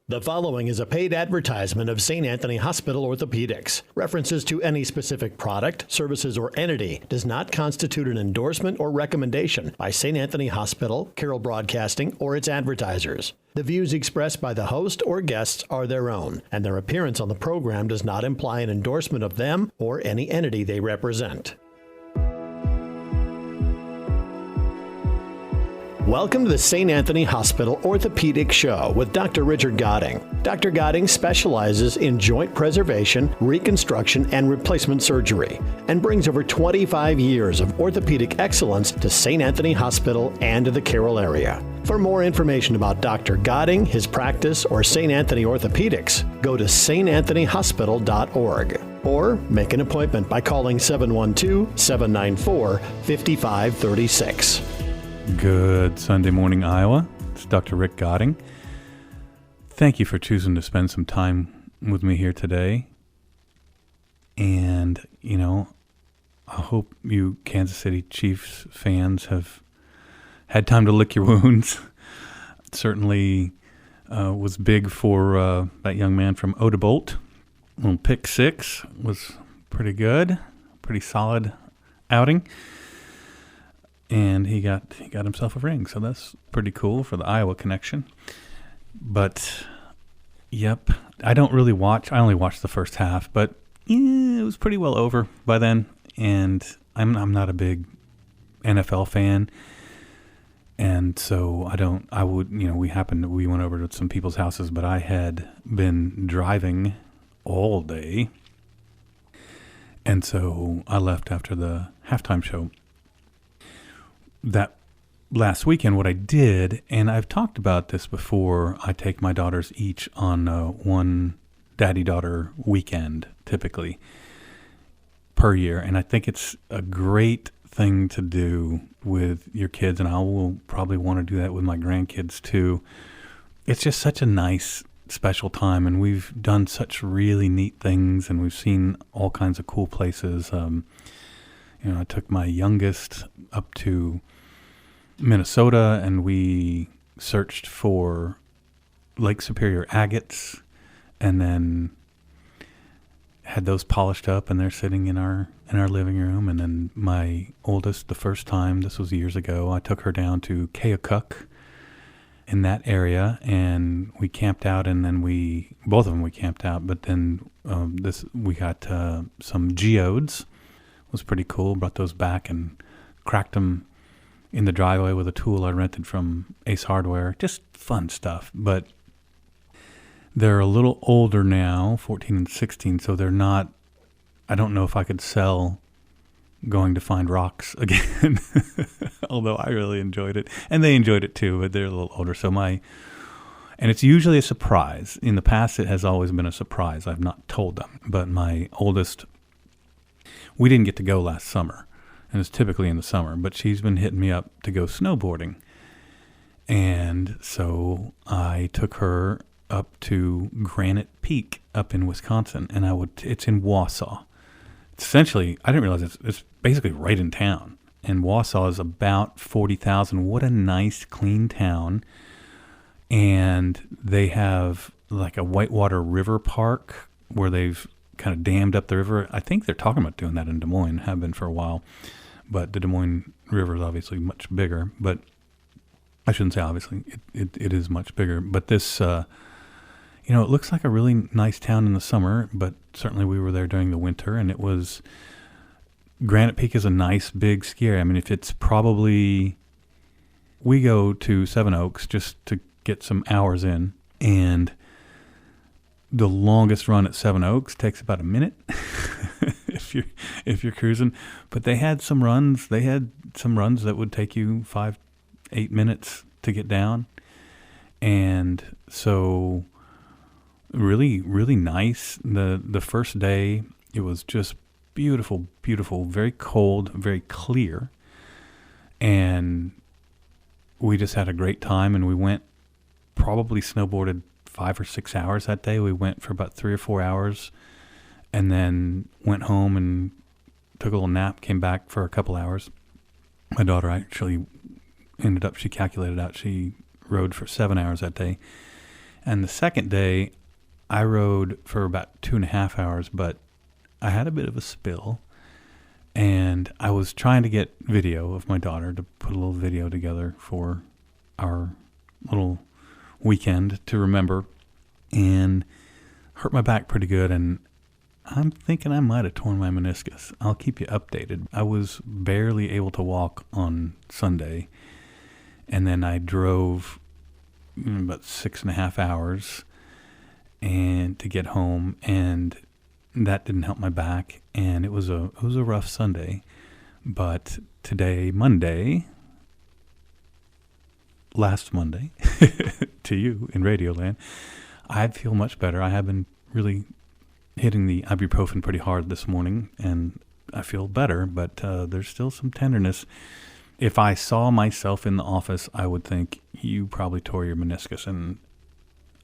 The following is a paid advertisement of St. Anthony Hospital Orthopedics. References to any specific product, services, or entity does not constitute an endorsement or recommendation by St. Anthony Hospital, Carroll Broadcasting, or its advertisers. The views expressed by the host or guests are their own, and their appearance on the program does not imply an endorsement of them or any entity they represent. Welcome to the St. Anthony Hospital Orthopedic Show with Dr. Richard Godding. Dr. Godding specializes in joint preservation, reconstruction, and replacement surgery, and brings over 25 years of orthopedic excellence to St. Anthony Hospital and to the Carroll area. For more information about Dr. Godding, his practice, or St. Anthony Orthopedics, go to santanthonyhospital.org or make an appointment by calling 712-794-5536. Good Sunday morning, Iowa. It's Dr. Rick Godding. Thank you for choosing to spend some time with me here today. And, I hope you Kansas City Chiefs fans have had time to lick your wounds. It certainly was big for that young man from Odebolt. Little pick six was pretty good, pretty solid outing. And he got himself a ring, so that's pretty cool for the Iowa connection. But, yep, I don't really watch. I only watched the first half, but it was pretty well over by then. And I'm not a big NFL fan, and so we went over to some people's houses, but I had been driving all day, and so I left after the halftime show. That last weekend, what I did, and I've talked about this before, I take my daughters each on one daddy-daughter weekend, typically, per year. And I think it's a great thing to do with your kids, and I will probably want to do that with my grandkids too. It's just such a nice, special time, and we've done such really neat things, and we've seen all kinds of cool places. I took my youngest up to Minnesota, and we searched for Lake Superior agates, and then had those polished up, and they're sitting in our living room. And then my oldest, the first time, this was years ago, I took her down to Keokuk in that area, and we camped out, and then both of them we camped out, but then we got some geodes. Was pretty cool. Brought those back and cracked them in the driveway with a tool I rented from Ace Hardware. Just fun stuff. But they're a little older now, 14 and 16, so they're not, I don't know if I could sell going to find rocks again, although I really enjoyed it. And they enjoyed it too, but they're a little older. And it's usually a surprise. In the past, it has always been a surprise. I've not told them. But my oldest, we didn't get to go last summer, and it's typically in the summer, but she's been hitting me up to go snowboarding. And so I took her up to Granite Peak up in Wisconsin, and it's in Wausau. It's essentially, I didn't realize it's basically right in town. And Wausau is about 40,000. What a nice, clean town. And they have like a whitewater river park where they've kind of dammed up the river. I think they're talking about doing that in Des Moines, have been for a while. But the Des Moines River is obviously much bigger. But I shouldn't say obviously, it is much bigger. But this, it looks like a really nice town in the summer, but certainly we were there during the winter, and it was, Granite Peak is a nice big ski area. I mean, we go to Seven Oaks just to get some hours in, and the longest run at Seven Oaks takes about a minute if you're cruising. But they had some runs. They had some runs that would take you 5-8 minutes to get down. And so really, really nice. The first day, it was just beautiful, beautiful, very cold, very clear. And we just had a great time, and we probably snowboarded 5 or 6 hours that day. We went for about 3 or 4 hours, and then went home and took a little nap, came back for a couple hours. My daughter actually she calculated out, she rode for 7 hours that day. And the second day, I rode for about 2.5 hours, but I had a bit of a spill. And I was trying to get video of my daughter to put a little video together for our little weekend to remember, and hurt my back pretty good. And I'm thinking I might have torn my meniscus. I'll keep you updated. I was barely able to walk on Sunday, and then I drove about 6.5 hours and to get home, and that didn't help my back, and it was a rough Sunday. But today, last Monday, to you in Radioland, I feel much better. I have been really hitting the ibuprofen pretty hard this morning, and I feel better, but there's still some tenderness. If I saw myself in the office, I would think, you probably tore your meniscus, and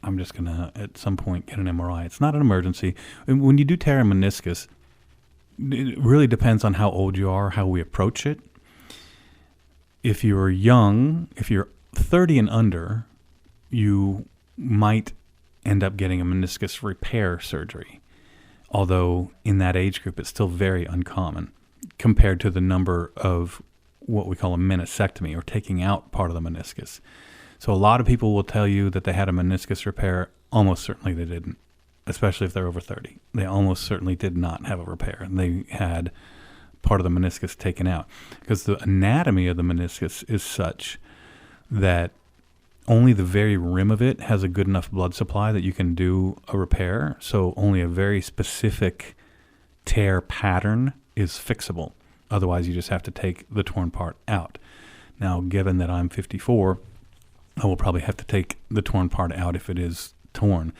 I'm just going to, at some point, get an MRI. It's not an emergency. When you do tear a meniscus, it really depends on how old you are, how we approach it. If you're young, if you're 30 and under, you might end up getting a meniscus repair surgery. Although in that age group, it's still very uncommon compared to the number of what we call a meniscectomy, or taking out part of the meniscus. So a lot of people will tell you that they had a meniscus repair. Almost certainly they didn't, especially if they're over 30. They almost certainly did not have a repair. They had part of the meniscus taken out, because the anatomy of the meniscus is such that only the very rim of it has a good enough blood supply that you can do a repair. So only a very specific tear pattern is fixable. Otherwise, you just have to take the torn part out. Now, given that I'm 54, I will probably have to take the torn part out if it is torn.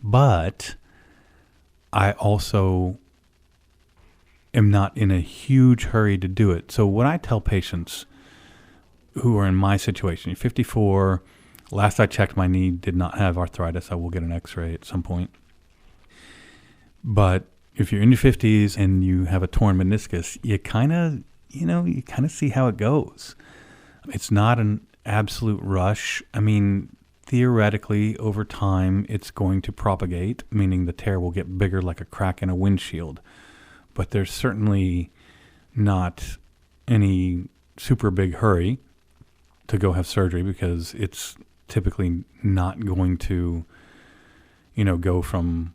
But I also am not in a huge hurry to do it. So what I tell patients who are in my situation, you're 54, last I checked, my knee did not have arthritis. I will get an x-ray at some point. But if you're in your 50s and you have a torn meniscus, you kind of see how it goes. It's not an absolute rush. I mean, theoretically, over time, it's going to propagate, meaning the tear will get bigger like a crack in a windshield. But there's certainly not any super big hurry to go have surgery, because it's typically not going to, go from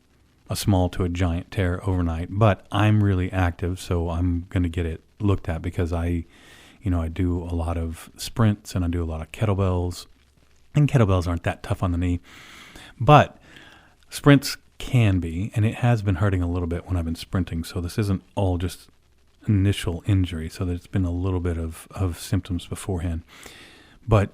a small to a giant tear overnight. But I'm really active, so I'm going to get it looked at, because I do a lot of sprints and I do a lot of kettlebells, and kettlebells aren't that tough on the knee, but sprints can be, and it has been hurting a little bit when I've been sprinting. So this isn't all just initial injury. So there's been a little bit of symptoms beforehand. But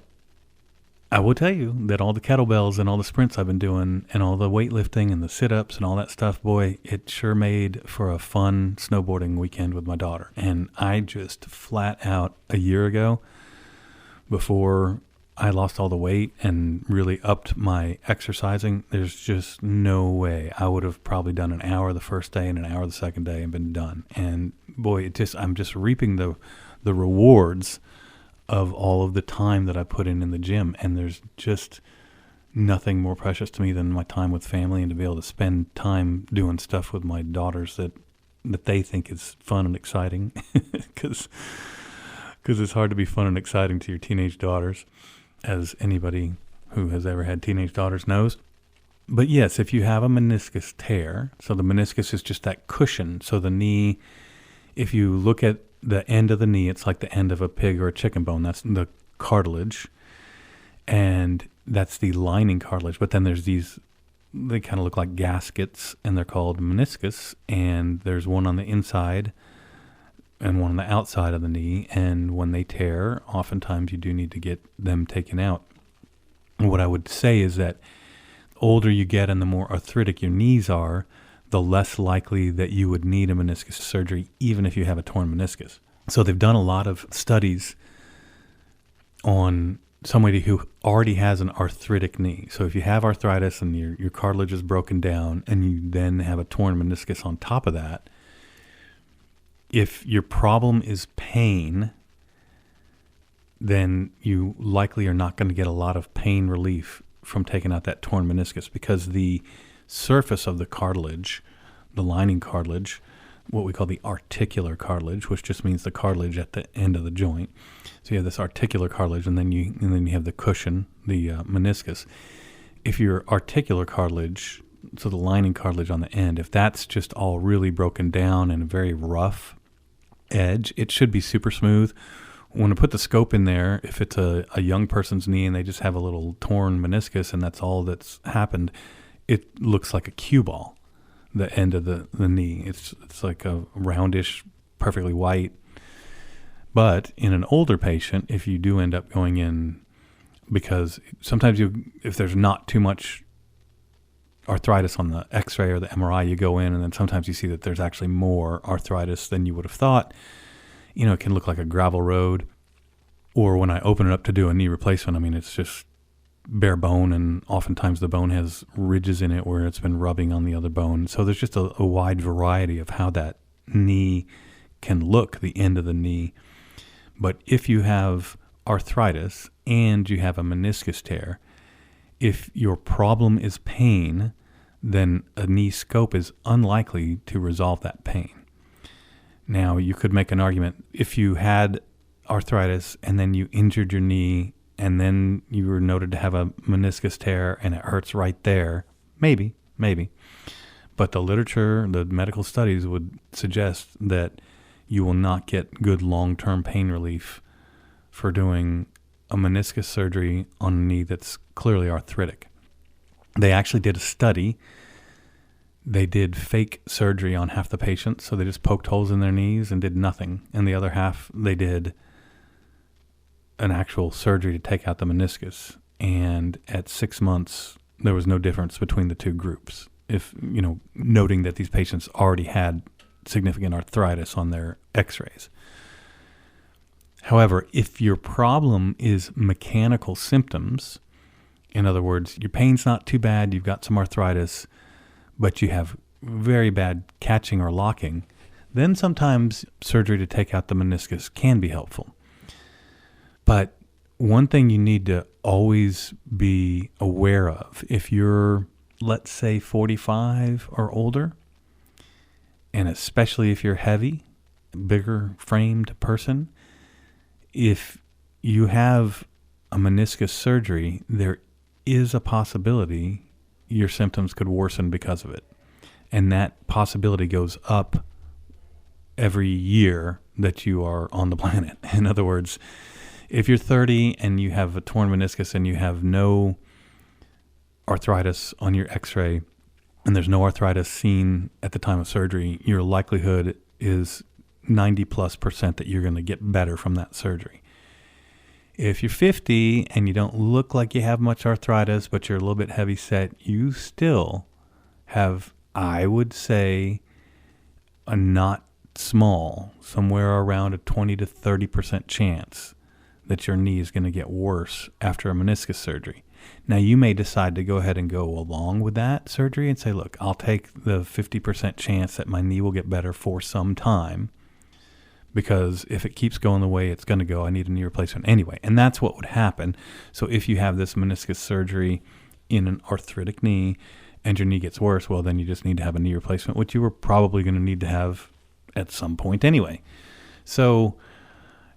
I will tell you that all the kettlebells and all the sprints I've been doing and all the weightlifting and the sit-ups and all that stuff, boy, it sure made for a fun snowboarding weekend with my daughter. And I just flat out, a year ago, before I lost all the weight and really upped my exercising, there's just no way. I would have probably done an hour the first day and an hour the second day and been done. And boy, I'm just reaping the rewards of all of the time that I put in the gym. And there's just nothing more precious to me than my time with family, and to be able to spend time doing stuff with my daughters that they think is fun and exciting. Because it's hard to be fun and exciting to your teenage daughters, as anybody who has ever had teenage daughters knows. But yes, if you have a meniscus tear, so the meniscus is just that cushion. So the knee, if you look at the end of the knee, it's like the end of a pig or a chicken bone. That's the cartilage, and that's the lining cartilage. But then there's these, they kind of look like gaskets, and they're called meniscus. And there's one on the inside and one on the outside of the knee. And when they tear, oftentimes you do need to get them taken out. And what I would say is that the older you get and the more arthritic your knees are, the less likely that you would need a meniscus surgery, even if you have a torn meniscus. So they've done a lot of studies on somebody who already has an arthritic knee. So if you have arthritis and your cartilage is broken down, and you then have a torn meniscus on top of that, if your problem is pain, then you likely are not going to get a lot of pain relief from taking out that torn meniscus because the surface of the cartilage, the lining cartilage, what we call the articular cartilage, which just means the cartilage at the end of the joint. So you have this articular cartilage, and then you have the cushion, the meniscus. If your articular cartilage, so the lining cartilage on the end, if that's just all really broken down and a very rough edge, it should be super smooth. When I put the scope in there, if it's a young person's knee and they just have a little torn meniscus and that's all that's happened, it looks like a cue ball, the end of the knee. It's like a roundish, perfectly white. But in an older patient, if you do end up going in, because sometimes if there's not too much arthritis on the x-ray or the MRI, you go in and then sometimes you see that there's actually more arthritis than you would have thought. It can look like a gravel road. Or when I open it up to do a knee replacement, it's just bare bone, and oftentimes the bone has ridges in it where it's been rubbing on the other bone. So there's just a wide variety of how that knee can look, the end of the knee. But if you have arthritis and you have a meniscus tear, if your problem is pain, then a knee scope is unlikely to resolve that pain. Now, you could make an argument if you had arthritis and then you injured your knee and then you were noted to have a meniscus tear and it hurts right there, maybe. But the literature, the medical studies would suggest that you will not get good long-term pain relief for doing a meniscus surgery on a knee that's clearly arthritic. They actually did a study. They did fake surgery on half the patients, so they just poked holes in their knees and did nothing. And the other half, they did an actual surgery to take out the meniscus. And at 6 months, there was no difference between the two groups. Noting that these patients already had significant arthritis on their x-rays. However, if your problem is mechanical symptoms, in other words, your pain's not too bad, you've got some arthritis, but you have very bad catching or locking, then sometimes surgery to take out the meniscus can be helpful. But one thing you need to always be aware of, if you're, let's say, 45 or older, and especially if you're heavy, bigger framed person, if you have a meniscus surgery, there is a possibility your symptoms could worsen because of it. And that possibility goes up every year that you are on the planet. In other words, if you're 30 and you have a torn meniscus and you have no arthritis on your x-ray, and there's no arthritis seen at the time of surgery, your likelihood is 90+% that you're going to get better from that surgery. If you're 50 and you don't look like you have much arthritis, but you're a little bit heavy set, you still have, I would say, a not small, somewhere around a 20 to 30% chance that your knee is going to get worse after a meniscus surgery. Now, you may decide to go ahead and go along with that surgery and say, look, I'll take the 50% chance that my knee will get better for some time, because if it keeps going the way it's going to go, I need a knee replacement anyway. And that's what would happen. So if you have this meniscus surgery in an arthritic knee and your knee gets worse, well, then you just need to have a knee replacement, which you were probably going to need to have at some point anyway. So,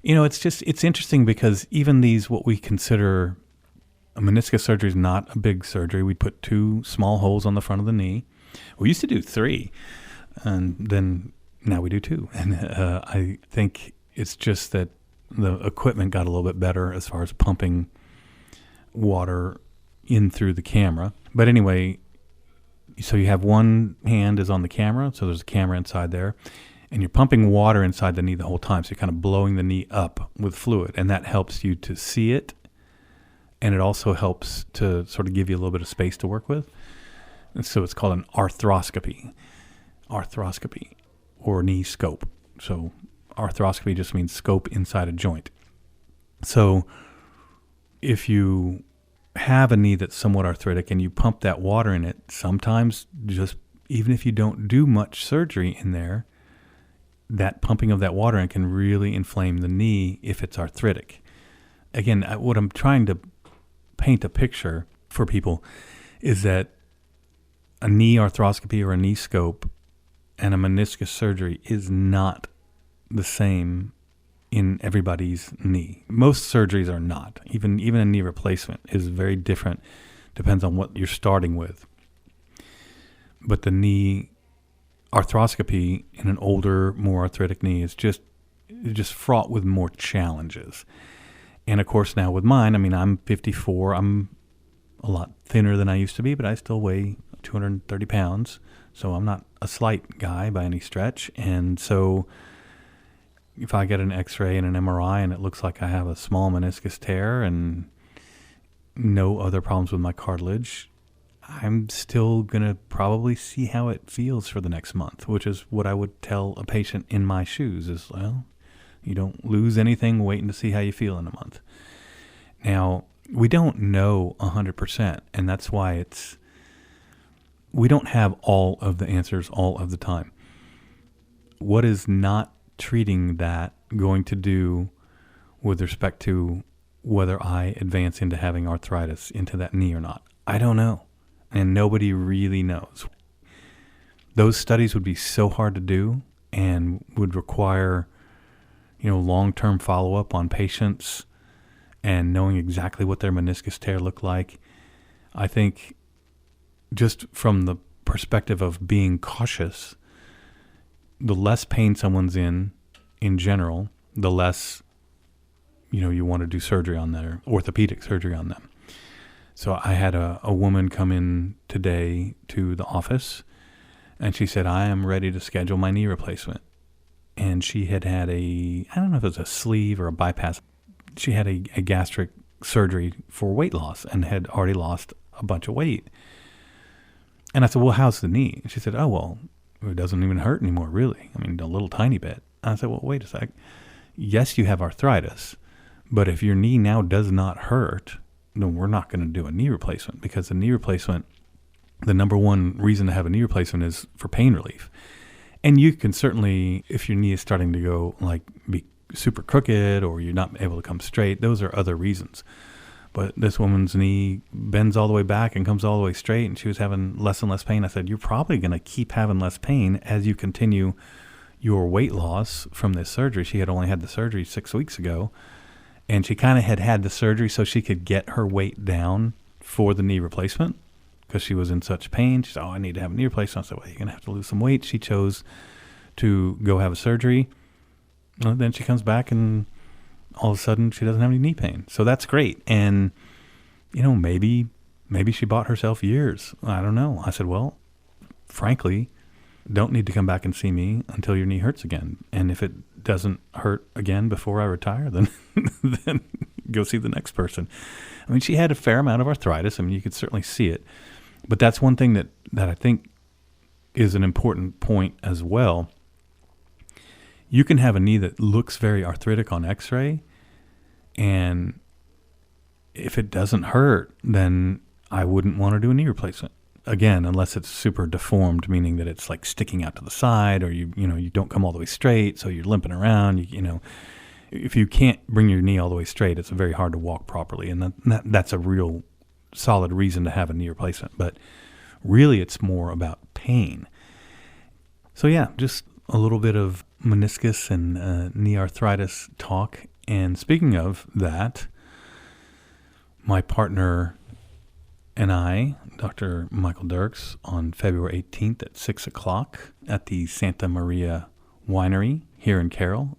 it's interesting because even these, what we consider a meniscus surgery is not a big surgery. We put 2 small holes on the front of the knee. We used to do 3, and then now we do 2. And I think it's just that the equipment got a little bit better as far as pumping water in through the camera. But anyway, so you have one hand is on the camera, so there's a camera inside there, and you're pumping water inside the knee the whole time. So you're kind of blowing the knee up with fluid, and that helps you to see it. And it also helps to sort of give you a little bit of space to work with. And so it's called an arthroscopy or knee scope. So arthroscopy just means scope inside a joint. So if you have a knee that's somewhat arthritic and you pump that water in it, sometimes just even if you don't do much surgery in there, that pumping of that water in can really inflame the knee if it's arthritic. Again, what I'm trying to paint a picture for people is that a knee arthroscopy or a knee scope and a meniscus surgery is not the same in everybody's knee. Most surgeries are not. Even a knee replacement is very different. Depends on what you're starting with. But the knee arthroscopy in an older, more arthritic knee is just fraught with more challenges. And of course now with mine, I mean, I'm 54. I'm a lot thinner than I used to be, but I still weigh 230 pounds. So I'm not a slight guy by any stretch. And so if I get an x-ray and an MRI and it looks like I have a small meniscus tear and no other problems with my cartilage, I'm still going to probably see how it feels for the next month, which is what I would tell a patient in my shoes is, well, you don't lose anything waiting to see how you feel in a month. Now, we don't know 100%, and that's why we don't have all of the answers all of the time. What is not treating that going to do with respect to whether I advance into having arthritis into that knee or not? I don't know. And nobody really knows. Those studies would be so hard to do and would require, long-term follow-up on patients and knowing exactly what their meniscus tear looked like. I think just from the perspective of being cautious, the less pain someone's in general, the less, you want to do surgery on their orthopedic surgery on them. So I had a woman come in today to the office, and she said, I am ready to schedule my knee replacement. And she had I don't know if it was a sleeve or a bypass. She had a gastric surgery for weight loss and had already lost a bunch of weight. And I said, well, how's the knee? And she said, oh, well, it doesn't even hurt anymore, really. I mean, a little tiny bit. And I said, well, wait a sec. Yes, you have arthritis, but if your knee now does not hurt, then we're not going to do a knee replacement, because the knee replacement, the number one reason to have a knee replacement is for pain relief. And you can certainly, if your knee is starting to go be super crooked or you're not able to come straight, those are other reasons. But this woman's knee bends all the way back and comes all the way straight, and she was having less and less pain. I said, you're probably going to keep having less pain as you continue your weight loss from this surgery. She had only had the surgery 6 weeks ago, and she kind of had the surgery so she could get her weight down for the knee replacement because she was in such pain. She said, I need to have a knee replacement. I said, well, you're going to have to lose some weight. She chose to go have a surgery. Well, then she comes back and all of a sudden she doesn't have any knee pain. So that's great. And, maybe she bought herself years. I don't know. I said, well, frankly, don't need to come back and see me until your knee hurts again. And if it doesn't hurt again before I retire, then then go see the next person. I mean, she had a fair amount of arthritis. I mean, you could certainly see it. But that's one thing that I think is an important point as well. You can have a knee that looks very arthritic on x-ray, and if it doesn't hurt, then I wouldn't want to do a knee replacement. Again, unless it's super deformed, meaning that it's like sticking out to the side, or you don't come all the way straight, so you're limping around. If you can't bring your knee all the way straight, it's very hard to walk properly, and that's a real solid reason to have a knee replacement. But really, it's more about pain. So yeah, just a little bit of meniscus and knee arthritis talk. And speaking of that, my partner and I, Dr. Michael Dirks, on February 18th at 6 o'clock at the Santa Maria Winery here in Carroll.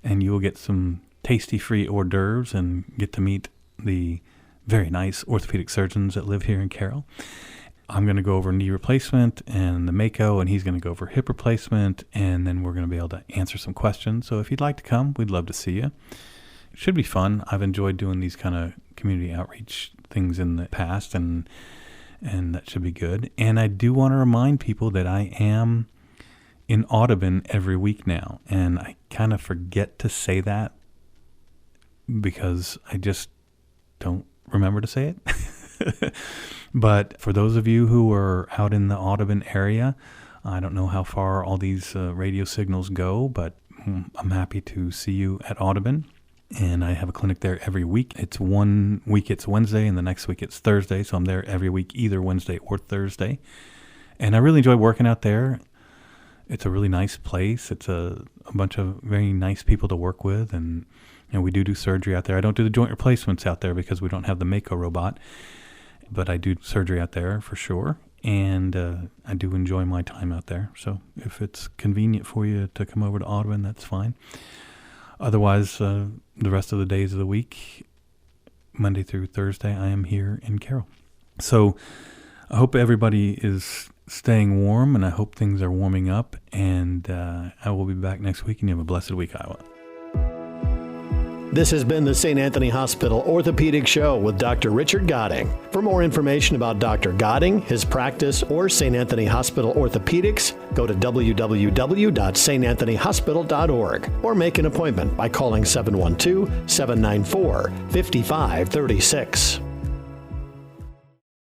And you will get some tasty free hors d'oeuvres and get to meet the very nice orthopedic surgeons that live here in Carroll. I'm going to go over knee replacement and the Mako, and he's going to go over hip replacement, and then we're going to be able to answer some questions. So if you'd like to come, we'd love to see you. It should be fun. I've enjoyed doing these kind of community outreach things in the past, and that should be good. And I do want to remind people that I am in Audubon every week now, and I kind of forget to say that because I just don't remember to say it. But for those of you who are out in the Audubon area, I don't know how far all these radio signals go, but I'm happy to see you at Audubon. and I have a clinic there every week. It's one week it's Wednesday, and the next week it's Thursday, so I'm there every week, either Wednesday or Thursday. And I really enjoy working out there. It's a really nice place. It's a bunch of very nice people to work with, and we do surgery out there. I don't do the joint replacements out there because we don't have the Mako robot, but I do surgery out there for sure, and I do enjoy my time out there. So if it's convenient for you to come over to Audubon, that's fine. Otherwise, the rest of the days of the week, Monday through Thursday, I am here in Carroll. So I hope everybody is staying warm, and I hope things are warming up, and I will be back next week, and you have a blessed week, Iowa. This has been the St. Anthony Hospital Orthopedic Show with Dr. Richard Godding. For more information about Dr. Godding, his practice, or St. Anthony Hospital Orthopedics, go to www.santanthonyhospital.org or make an appointment by calling 712-794-5536.